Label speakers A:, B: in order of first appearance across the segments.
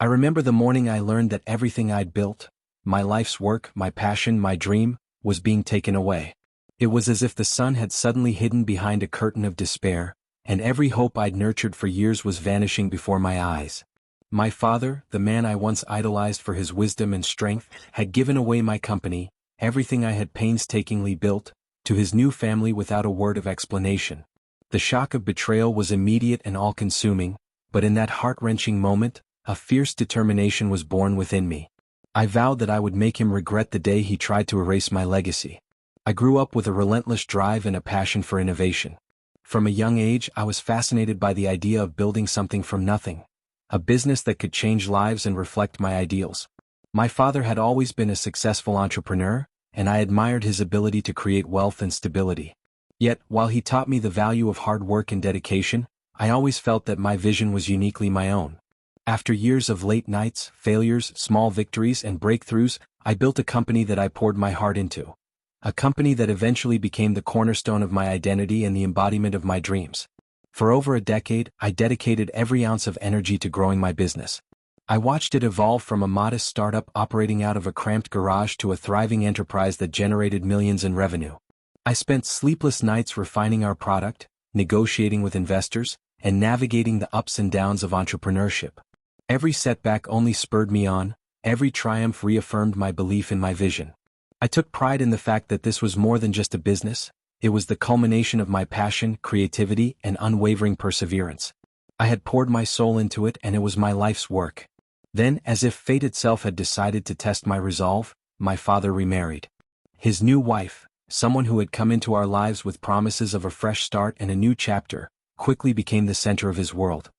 A: I remember the morning I learned that everything I'd built, my life's work, my passion, my dream, was being taken away. It was as if the sun had suddenly hidden behind a curtain of despair, and every hope I'd nurtured for years was vanishing before my eyes. My father, the man I once idolized for his wisdom and strength, had given away my company, everything I had painstakingly built, to his new family without a word of explanation. The shock of betrayal was immediate and all-consuming, but in that heart-wrenching moment, a fierce determination was born within me. I vowed that I would make him regret the day he tried to erase my legacy. I grew up with a relentless drive and a passion for innovation. From a young age, I was fascinated by the idea of building something from nothing, a business that could change lives and reflect my ideals. My father had always been a successful entrepreneur, and I admired his ability to create wealth and stability. Yet, while he taught me the value of hard work and dedication, I always felt that my vision was uniquely my own. After years of late nights, failures, small victories, and breakthroughs, I built a company that I poured my heart into. A company that eventually became the cornerstone of my identity and the embodiment of my dreams. For over a decade, I dedicated every ounce of energy to growing my business. I watched it evolve from a modest startup operating out of a cramped garage to a thriving enterprise that generated millions in revenue. I spent sleepless nights refining our product, negotiating with investors, and navigating the ups and downs of entrepreneurship. Every setback only spurred me on, every triumph reaffirmed my belief in my vision. I took pride in the fact that this was more than just a business, it was the culmination of my passion, creativity, and unwavering perseverance. I had poured my soul into it and it was my life's work. Then, as if fate itself had decided to test my resolve, my father remarried. His new wife, someone who had come into our lives with promises of a fresh start and a new chapter, quickly became the center of his world.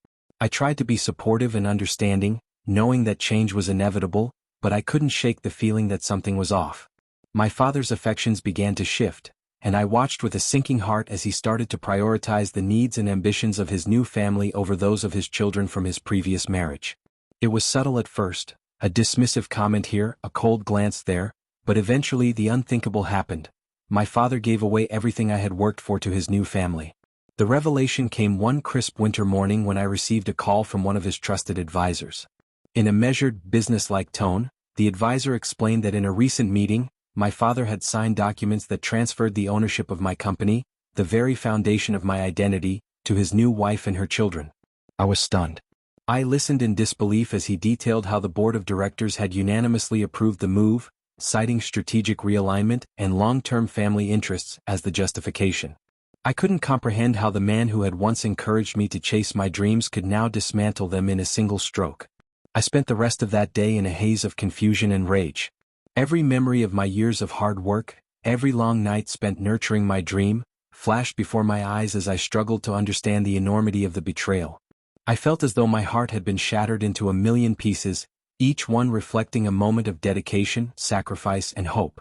A: I tried to be supportive and understanding, knowing that change was inevitable, but I couldn't shake the feeling that something was off. My father's affections began to shift, and I watched with a sinking heart as he started to prioritize the needs and ambitions of his new family over those of his children from his previous marriage. It was subtle at first, a dismissive comment here, a cold glance there, but eventually the unthinkable happened. My father gave away everything I had worked for to his new family. The revelation came one crisp winter morning when I received a call from one of his trusted advisors. In a measured, business-like tone, the advisor explained that in a recent meeting, my father had signed documents that transferred the ownership of my company, the very foundation of my identity, to his new wife and her children. I was stunned. I listened in disbelief as he detailed how the board of directors had unanimously approved the move, citing strategic realignment and long-term family interests as the justification. I couldn't comprehend how the man who had once encouraged me to chase my dreams could now dismantle them in a single stroke. I spent the rest of that day in a haze of confusion and rage. Every memory of my years of hard work, every long night spent nurturing my dream, flashed before my eyes as I struggled to understand the enormity of the betrayal. I felt as though my heart had been shattered into a million pieces, each one reflecting a moment of dedication, sacrifice, and hope.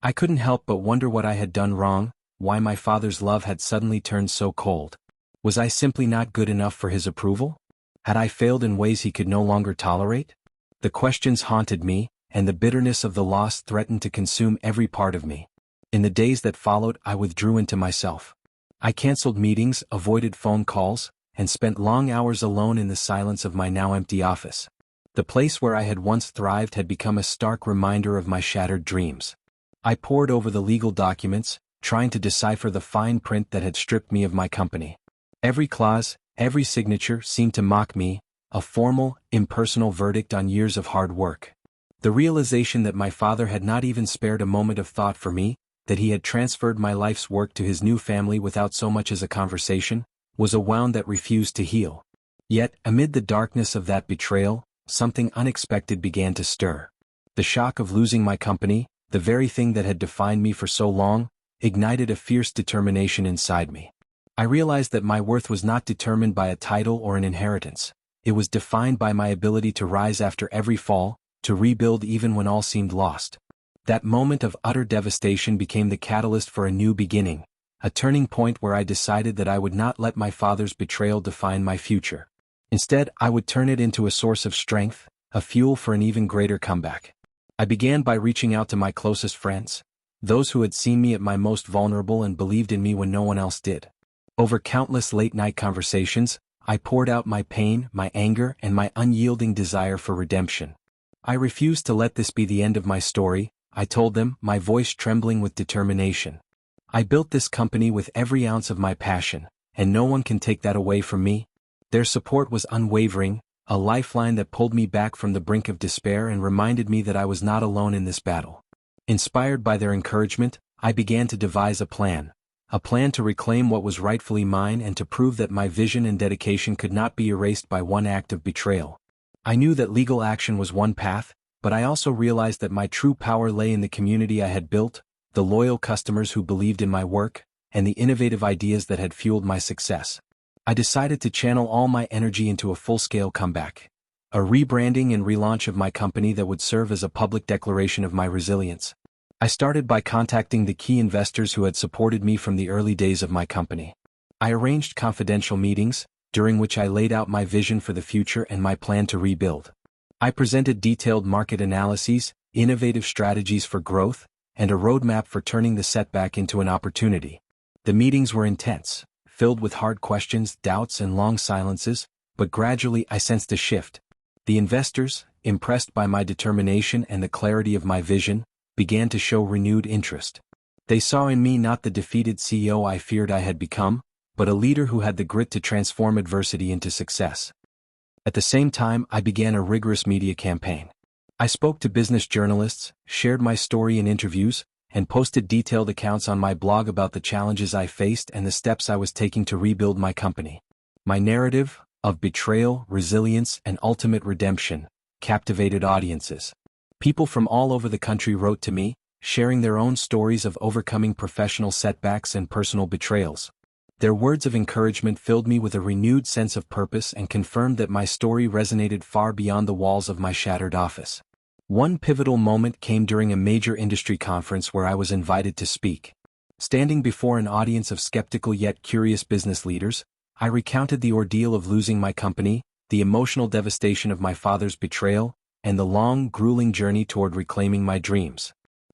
A: I couldn't help but wonder what I had done wrong, why my father's love had suddenly turned so cold. Was I simply not good enough for his approval? Had I failed in ways he could no longer tolerate? The questions haunted me, and the bitterness of the loss threatened to consume every part of me. In the days that followed, I withdrew into myself. I canceled meetings, avoided phone calls, and spent long hours alone in the silence of my now empty office. The place where I had once thrived had become a stark reminder of my shattered dreams. I pored over the legal documents, trying to decipher the fine print that had stripped me of my company. Every clause, every signature seemed to mock me, a formal, impersonal verdict on years of hard work. The realization that my father had not even spared a moment of thought for me, that he had transferred my life's work to his new family without so much as a conversation, was a wound that refused to heal. Yet, amid the darkness of that betrayal, something unexpected began to stir. The shock of losing my company, the very thing that had defined me for so long, ignited a fierce determination inside me. I realized that my worth was not determined by a title or an inheritance. It was defined by my ability to rise after every fall, to rebuild even when all seemed lost. That moment of utter devastation became the catalyst for a new beginning, a turning point where I decided that I would not let my father's betrayal define my future. Instead, I would turn it into a source of strength, a fuel for an even greater comeback. I began by reaching out to my closest friends, those who had seen me at my most vulnerable and believed in me when no one else did. Over countless late-night conversations, I poured out my pain, my anger, and my unyielding desire for redemption. I refused to let this be the end of my story, I told them, my voice trembling with determination. I built this company with every ounce of my passion, and no one can take that away from me. Their support was unwavering, a lifeline that pulled me back from the brink of despair and reminded me that I was not alone in this battle. Inspired by their encouragement, I began to devise a plan to reclaim what was rightfully mine and to prove that my vision and dedication could not be erased by one act of betrayal. I knew that legal action was one path, but I also realized that my true power lay in the community I had built, the loyal customers who believed in my work, and the innovative ideas that had fueled my success. I decided to channel all my energy into a full-scale comeback. A rebranding and relaunch of my company that would serve as a public declaration of my resilience. I started by contacting the key investors who had supported me from the early days of my company. I arranged confidential meetings, during which I laid out my vision for the future and my plan to rebuild. I presented detailed market analyses, innovative strategies for growth, and a roadmap for turning the setback into an opportunity. The meetings were intense, filled with hard questions, doubts, and long silences, but gradually I sensed a shift. The investors, impressed by my determination and the clarity of my vision, began to show renewed interest. They saw in me not the defeated CEO I feared I had become, but a leader who had the grit to transform adversity into success. At the same time, I began a rigorous media campaign. I spoke to business journalists, shared my story in interviews, and posted detailed accounts on my blog about the challenges I faced and the steps I was taking to rebuild my company. My narrative, of betrayal, resilience, and ultimate redemption, captivated audiences. People from all over the country wrote to me, sharing their own stories of overcoming professional setbacks and personal betrayals. Their words of encouragement filled me with a renewed sense of purpose and confirmed that my story resonated far beyond the walls of my shattered office. One pivotal moment came during a major industry conference where I was invited to speak. Standing before an audience of skeptical yet curious business leaders, I recounted the ordeal of losing my company, the emotional devastation of my father's betrayal, and the long, grueling journey toward reclaiming my dreams.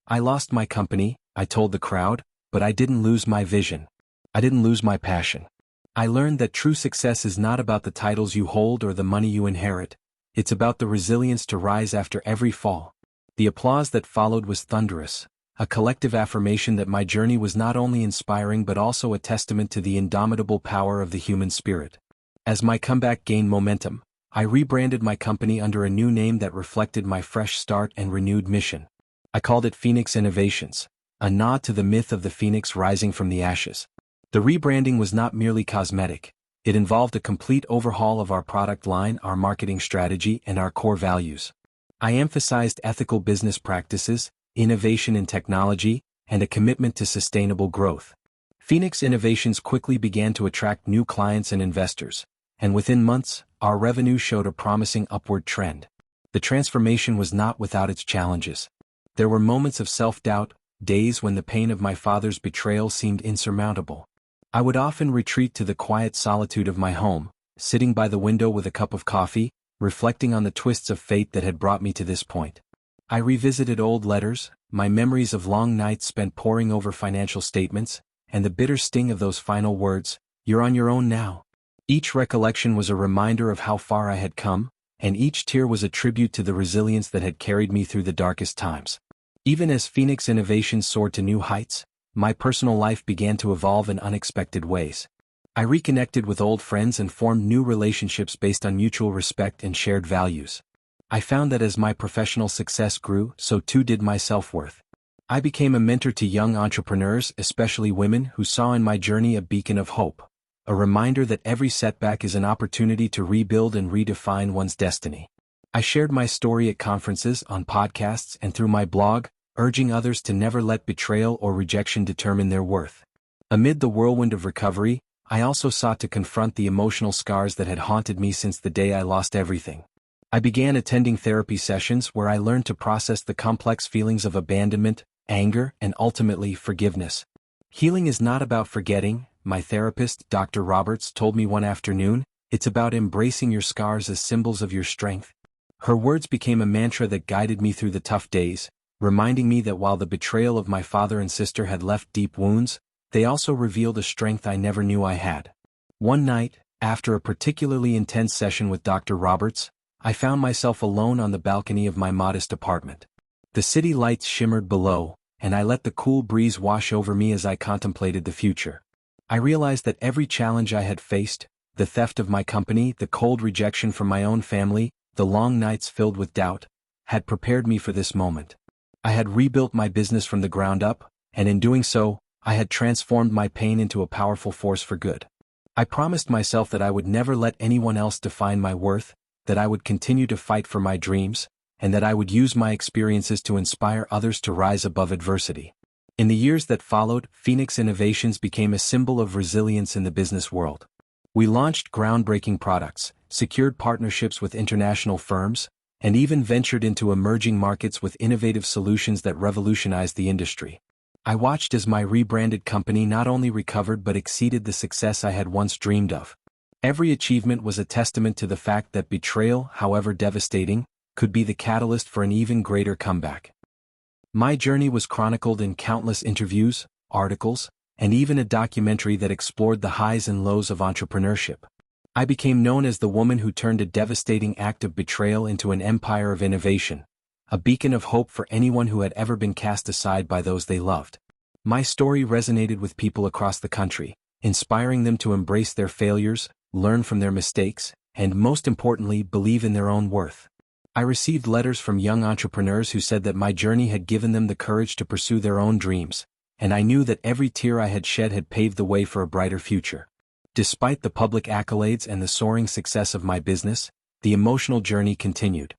A: I lost my company, I told the crowd, but I didn't lose my vision. I didn't lose my passion. I learned that true success is not about the titles you hold or the money you inherit. It's about the resilience to rise after every fall. The applause that followed was thunderous, a collective affirmation that my journey was not only inspiring but also a testament to the indomitable power of the human spirit. As my comeback gained momentum, I rebranded my company under a new name that reflected my fresh start and renewed mission. I called it Phoenix Innovations, a nod to the myth of the phoenix rising from the ashes. The rebranding was not merely cosmetic. It involved a complete overhaul of our product line, our marketing strategy, and our core values. I emphasized ethical business practices, innovation in technology, and a commitment to sustainable growth. Phoenix Innovations quickly began to attract new clients and investors, and within months, our revenue showed a promising upward trend. The transformation was not without its challenges. There were moments of self-doubt, days when the pain of my father's betrayal seemed insurmountable. I would often retreat to the quiet solitude of my home, sitting by the window with a cup of coffee, reflecting on the twists of fate that had brought me to this point. I revisited old letters, my memories of long nights spent poring over financial statements, and the bitter sting of those final words, "You're on your own now." Each recollection was a reminder of how far I had come, and each tear was a tribute to the resilience that had carried me through the darkest times. Even as Phoenix Innovations soared to new heights, my personal life began to evolve in unexpected ways. I reconnected with old friends and formed new relationships based on mutual respect and shared values. I found that as my professional success grew, so too did my self-worth. I became a mentor to young entrepreneurs, especially women, who saw in my journey a beacon of hope, a reminder that every setback is an opportunity to rebuild and redefine one's destiny. I shared my story at conferences, on podcasts, and through my blog, urging others to never let betrayal or rejection determine their worth. Amid the whirlwind of recovery, I also sought to confront the emotional scars that had haunted me since the day I lost everything. I began attending therapy sessions where I learned to process the complex feelings of abandonment, anger, and ultimately forgiveness. Healing is not about forgetting, my therapist, Dr. Roberts, told me one afternoon. It's about embracing your scars as symbols of your strength. Her words became a mantra that guided me through the tough days, reminding me that while the betrayal of my father and sister had left deep wounds, they also revealed a strength I never knew I had. One night, After a particularly intense session with Dr. Roberts, I found myself alone on the balcony of my modest apartment. The city lights shimmered below, and I let the cool breeze wash over me as I contemplated the future. I realized that every challenge I had faced, the theft of my company, the cold rejection from my own family, the long nights filled with doubt, had prepared me for this moment. I had rebuilt my business from the ground up, and in doing so, I had transformed my pain into a powerful force for good. I promised myself that I would never let anyone else define my worth, that I would continue to fight for my dreams, and that I would use my experiences to inspire others to rise above adversity. In the years that followed, Phoenix Innovations became a symbol of resilience in the business world. We launched groundbreaking products, secured partnerships with international firms, and even ventured into emerging markets with innovative solutions that revolutionized the industry. I watched as my rebranded company not only recovered but exceeded the success I had once dreamed of. Every achievement was a testament to the fact that betrayal, however devastating, could be the catalyst for an even greater comeback. My journey was chronicled in countless interviews, articles, and even a documentary that explored the highs and lows of entrepreneurship. I became known as the woman who turned a devastating act of betrayal into an empire of innovation, a beacon of hope for anyone who had ever been cast aside by those they loved. My story resonated with people across the country, inspiring them to embrace their failures, learn from their mistakes, and most importantly, believe in their own worth. I received letters from young entrepreneurs who said that my journey had given them the courage to pursue their own dreams, and I knew that every tear I had shed had paved the way for a brighter future. Despite the public accolades and the soaring success of my business, the emotional journey continued.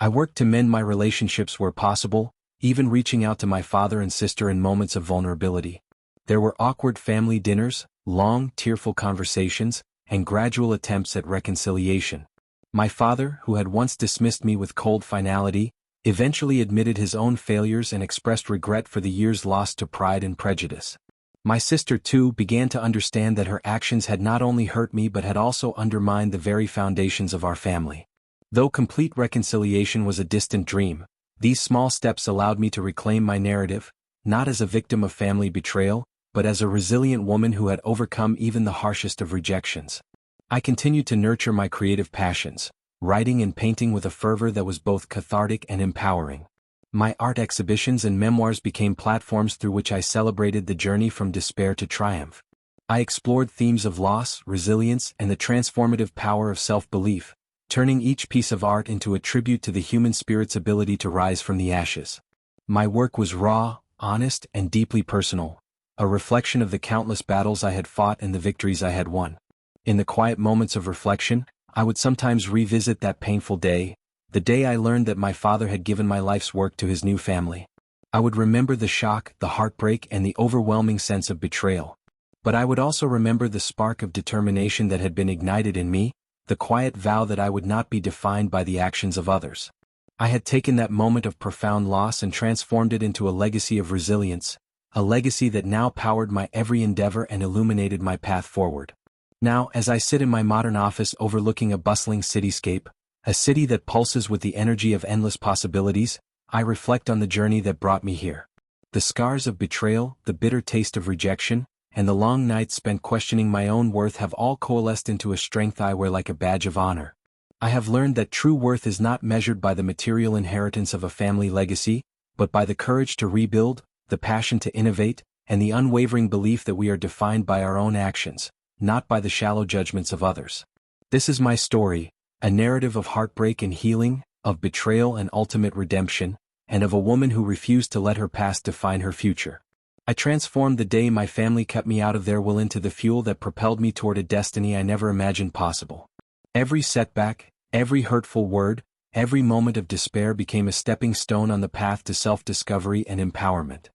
A: I worked to mend my relationships where possible, even reaching out to my father and sister in moments of vulnerability. There were awkward family dinners, long, tearful conversations, and gradual attempts at reconciliation. My father, who had once dismissed me with cold finality, eventually admitted his own failures and expressed regret for the years lost to pride and prejudice. My sister, too, began to understand that her actions had not only hurt me but had also undermined the very foundations of our family. Though complete reconciliation was a distant dream, these small steps allowed me to reclaim my narrative, not as a victim of family betrayal, but as a resilient woman who had overcome even the harshest of rejections. I continued to nurture my creative passions, writing and painting with a fervor that was both cathartic and empowering. My art exhibitions and memoirs became platforms through which I celebrated the journey from despair to triumph. I explored themes of loss, resilience, and the transformative power of self-belief, turning each piece of art into a tribute to the human spirit's ability to rise from the ashes. My work was raw, honest, and deeply personal, a reflection of the countless battles I had fought and the victories I had won. In the quiet moments of reflection, I would sometimes revisit that painful day, the day I learned that my father had given my life's work to his new family. I would remember the shock, the heartbreak, and the overwhelming sense of betrayal. But I would also remember the spark of determination that had been ignited in me, the quiet vow that I would not be defined by the actions of others. I had taken that moment of profound loss and transformed it into a legacy of resilience, a legacy that now powered my every endeavor and illuminated my path forward. Now, as I sit in my modern office overlooking a bustling cityscape, a city that pulses with the energy of endless possibilities, I reflect on the journey that brought me here. The scars of betrayal, the bitter taste of rejection, and the long nights spent questioning my own worth have all coalesced into a strength I wear like a badge of honor. I have learned that true worth is not measured by the material inheritance of a family legacy, but by the courage to rebuild, the passion to innovate, and the unwavering belief that we are defined by our own actions, not by the shallow judgments of others. This is my story, a narrative of heartbreak and healing, of betrayal and ultimate redemption, and of a woman who refused to let her past define her future. I transformed the day my family kept me out of their will into the fuel that propelled me toward a destiny I never imagined possible. Every setback, every hurtful word, every moment of despair became a stepping stone on the path to self-discovery and empowerment.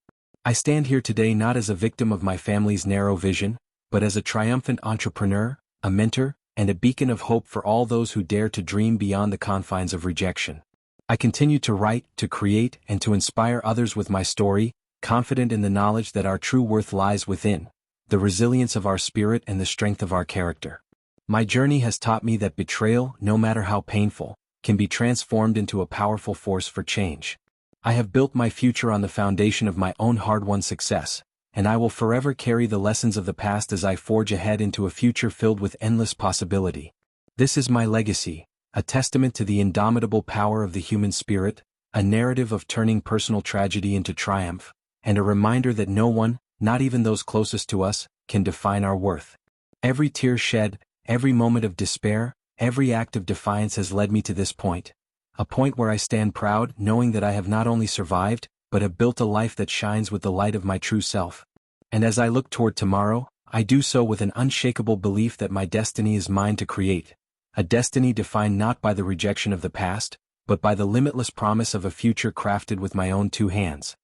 A: I stand here today not as a victim of my family's narrow vision, but as a triumphant entrepreneur, a mentor, and a beacon of hope for all those who dare to dream beyond the confines of rejection. I continue to write, to create, and to inspire others with my story, confident in the knowledge that our true worth lies within, the resilience of our spirit and the strength of our character. My journey has taught me that betrayal, no matter how painful, can be transformed into a powerful force for change. I have built my future on the foundation of my own hard-won success, and I will forever carry the lessons of the past as I forge ahead into a future filled with endless possibility. This is my legacy, a testament to the indomitable power of the human spirit, a narrative of turning personal tragedy into triumph, and a reminder that no one, not even those closest to us, can define our worth. Every tear shed, every moment of despair, every act of defiance has led me to this point. A point where I stand proud, knowing that I have not only survived, but have built a life that shines with the light of my true self. And as I look toward tomorrow, I do so with an unshakable belief that my destiny is mine to create. A destiny defined not by the rejection of the past, but by the limitless promise of a future crafted with my own two hands.